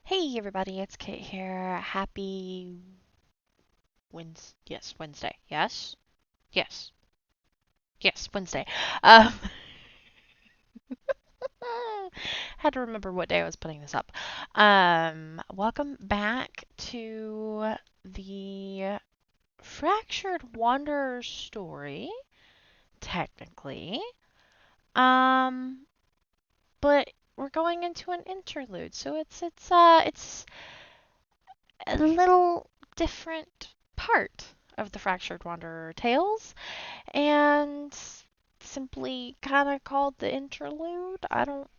Hey everybody, it's Kit here. Happy Wednesday. Yes, Wednesday. Yes? Yes. Yes, Wednesday. Um had to remember what day I was putting this up. Welcome back to the Fractured Wanderer story, technically. Um but we're going into an interlude, so it's a little different part of the Fractured Wanderer tales, and simply kind of called the interlude. I don't,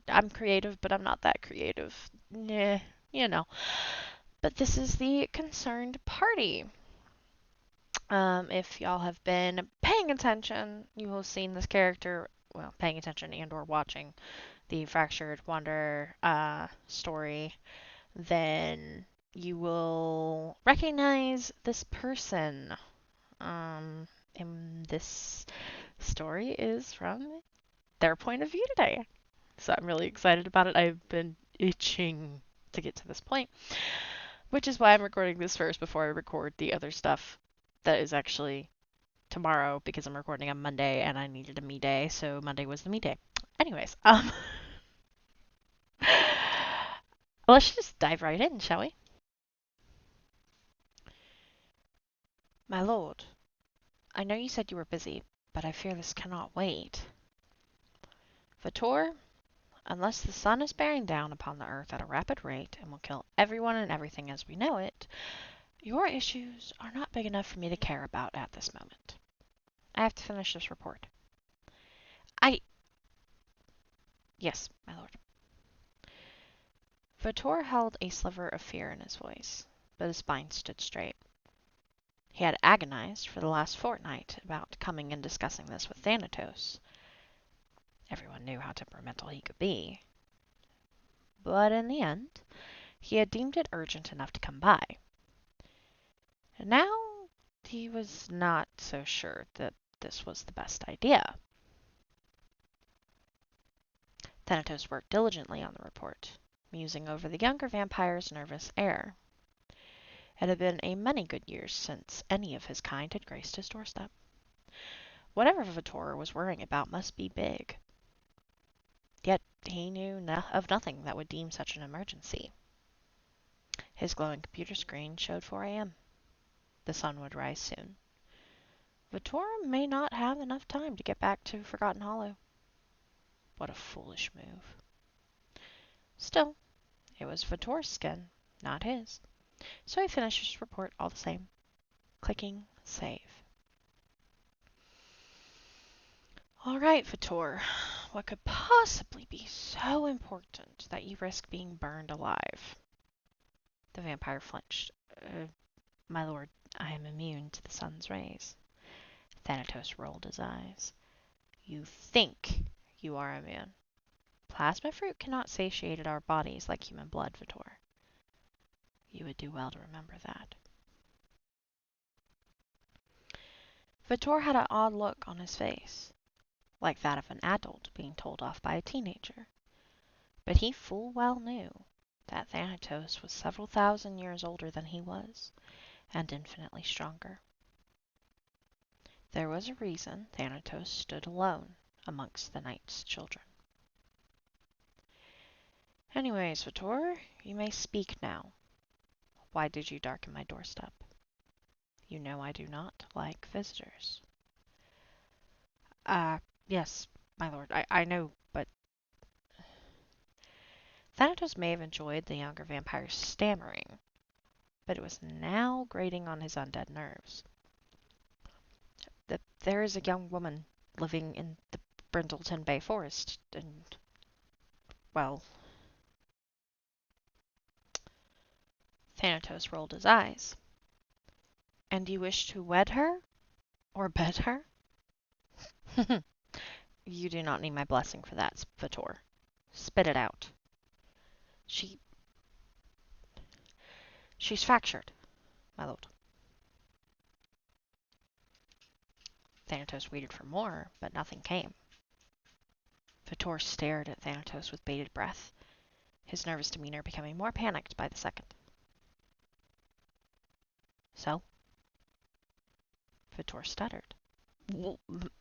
I'm creative, but I'm not that creative. Nah, you know. But this is the concerned party. If y'all have been paying attention, you will have seen this character. Well, paying attention and/or watching the Fractured Wanderer story, then you will recognize this person. And this story is from their point of view today. So I'm really excited about it. I've been itching to get to this point, which is why I'm recording this first before I record the other stuff that is actually tomorrow because I'm recording on Monday and I needed a me day, so Monday was the me day. Anyways, let's just dive right in, shall we? My lord, I know you said you were busy, but I fear this cannot wait. Vitor, unless the sun is bearing down upon the earth at a rapid rate and will kill everyone and everything as we know it, your issues are not big enough for me to care about at this moment. I have to finish this report. I... Yes, my lord. Vitor held a sliver of fear in his voice, but his spine stood straight. He had agonized for the last fortnight about coming and discussing this with Thanatos. Everyone knew how temperamental he could be. But in the end, he had deemed it urgent enough to come by. And now he was not so sure that this was the best idea. Thanatos worked diligently on the report, musing over the younger vampire's nervous air. It had been a many good years since any of his kind had graced his doorstep. Whatever Vitor was worrying about must be big. Yet he knew of nothing that would deem such an emergency. His glowing computer screen showed 4 a.m. The sun would rise soon. Vitor may not have enough time to get back to Forgotten Hollow. What a foolish move. Still, it was Vitor's skin, not his. So he finished his report all the same, clicking save. All right, Vitor. What could possibly be so important that you risk being burned alive? The vampire flinched. My lord, I am immune to the sun's rays. Thanatos rolled his eyes. You think you are immune. Plasma fruit cannot satiate our bodies like human blood, Vitor. You would do well to remember that. Vitor had an odd look on his face, like that of an adult being told off by a teenager. But he full well knew that Thanatos was several thousand years older than he was, and infinitely stronger. There was a reason Thanatos stood alone amongst the Night's children. Anyways, Vitor, you may speak now. Why did you darken my doorstep? You know I do not like visitors. Yes, my lord, I know, but... Thanatos may have enjoyed the younger vampire's stammering, but it was now grating on his undead nerves. There is a young woman living in the Brindleton Bay Forest, and, well... Thanatos rolled his eyes. And you wish to wed her? Or bed her? You do not need my blessing for that, Vitor. Spit it out. She's fractured, my lord. Thanatos waited for more, but nothing came. Vitor stared at Thanatos with bated breath. his nervous demeanor becoming more panicked by the second. So? Vitor stuttered.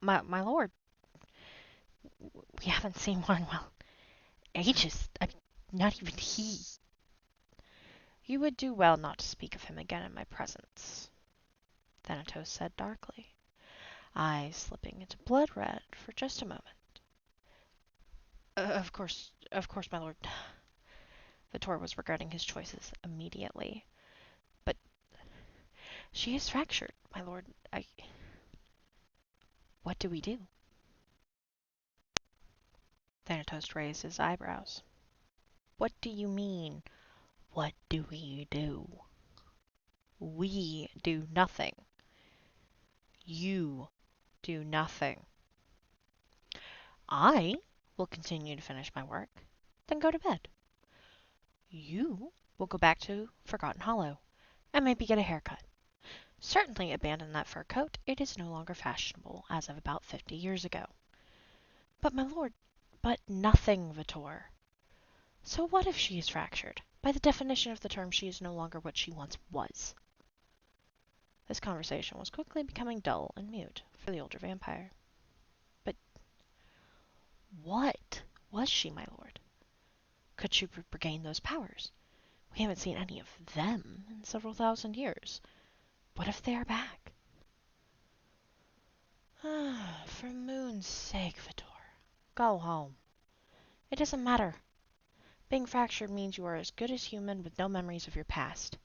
My lord, we haven't seen one in, well, ages. I mean, not even he. You would do well not to speak of him again in my presence, Thanatos said darkly, eyes slipping into blood red for just a moment. Of course, my lord. Vitor was regretting his choices immediately. But she is fractured, my lord. What do we do? Thanatos raised his eyebrows. What do you mean, what do we do? We do nothing. You do nothing. I will continue to finish my work, then go to bed. You will go back to Forgotten Hollow, and maybe get a haircut. Certainly abandon that fur coat. It is no longer fashionable, as of about 50 years ago. But, my lord, but nothing, Vitor. So what if she is fractured? By the definition of the term, she is no longer what she once was. This conversation was quickly becoming dull and mute for the older vampire. But what was she, my lord? Could she regain those powers? We haven't seen any of them in several thousand years. What if they are back? For moon's sake, Vitor, go home. It doesn't matter. Being fractured means you are as good as human with no memories of your past.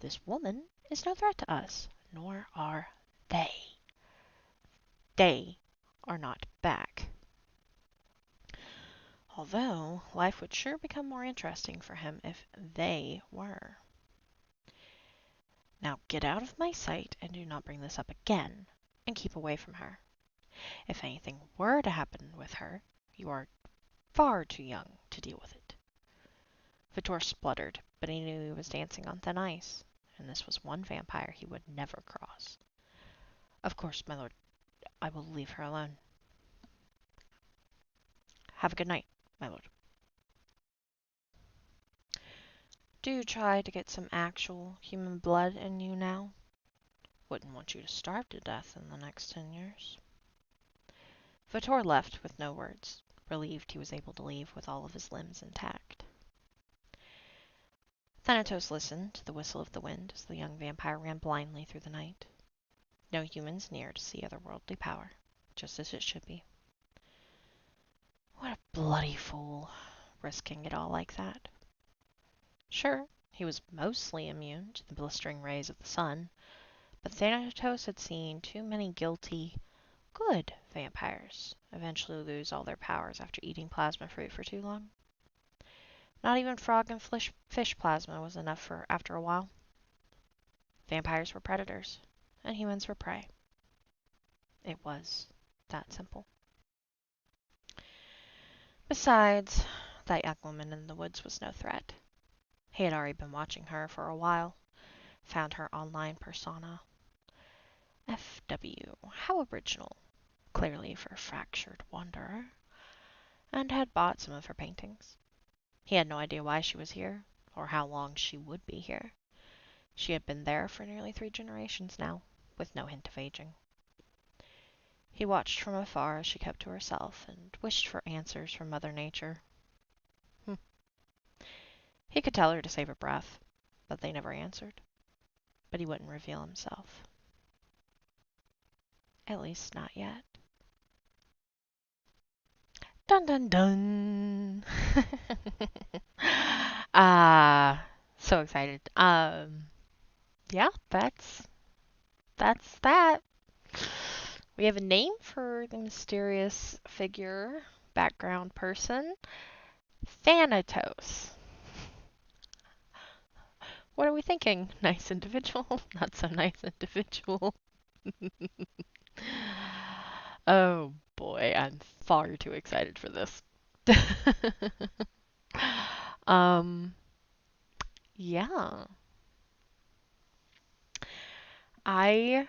This woman is no threat to us, nor are they. They are not back. Although, life would sure become more interesting for him if they were. Now get out of my sight and do not bring this up again, and keep away from her. If anything were to happen with her, you are far too young to deal with it. Vitor spluttered, but he knew he was dancing on thin ice, and this was one vampire he would never cross. Of course, my lord, I will leave her alone. Have a good night, my lord. Do try to get some actual human blood in you now. Wouldn't want you to starve to death in the next 10 years. Vitor left with no words, relieved he was able to leave with all of his limbs intact. Thanatos listened to the whistle of the wind as the young vampire ran blindly through the night. No humans near to see otherworldly power, just as it should be. What a bloody fool, risking it all like that. Sure, he was mostly immune to the blistering rays of the sun, but Thanatos had seen too many guilty, good vampires eventually lose all their powers after eating plasma fruit for too long. Not even frog and fish plasma was enough for after a while. Vampires were predators, and humans were prey. It was that simple. Besides, that young woman in the woods was no threat. He had already been watching her for a while, found her online persona. FW, how original, clearly for a fractured wanderer, and had bought some of her paintings. He had no idea why she was here, or how long she would be here. She had been there for nearly 3 generations now, with no hint of aging. He watched from afar as she kept to herself, and wished for answers from Mother Nature. He could tell her to save her breath, but they never answered. But he wouldn't reveal himself. At least not yet. Dun dun dun! So excited. Yeah, that's that. We have a name for the mysterious figure, background person. Thanatos. What are we thinking? Nice individual? Not so nice individual. Oh boy, I'm far too excited for this. um, yeah. I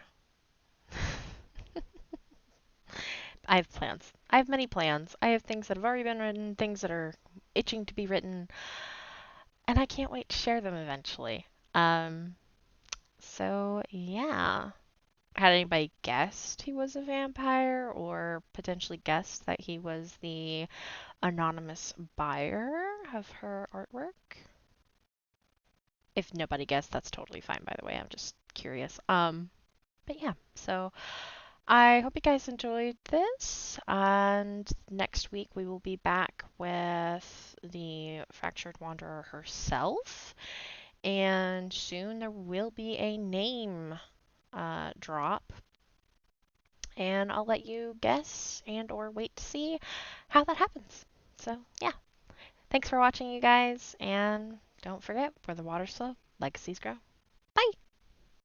I have plans. I have many plans. I have things that have already been written, things that are itching to be written, and I can't wait to share them eventually. Um, so yeah. Had anybody guessed he was a vampire or potentially guessed that he was the anonymous buyer of her artwork? If nobody guessed, that's totally fine, by the way. I'm just curious. But yeah, so I hope you guys enjoyed this. And next week we will be back with the Fractured Wanderer herself. And soon there will be a name drop. And I'll let you guess and or wait to see how that happens. So yeah, thanks for watching, you guys. And don't forget, where the waters flow, legacies grow. Bye!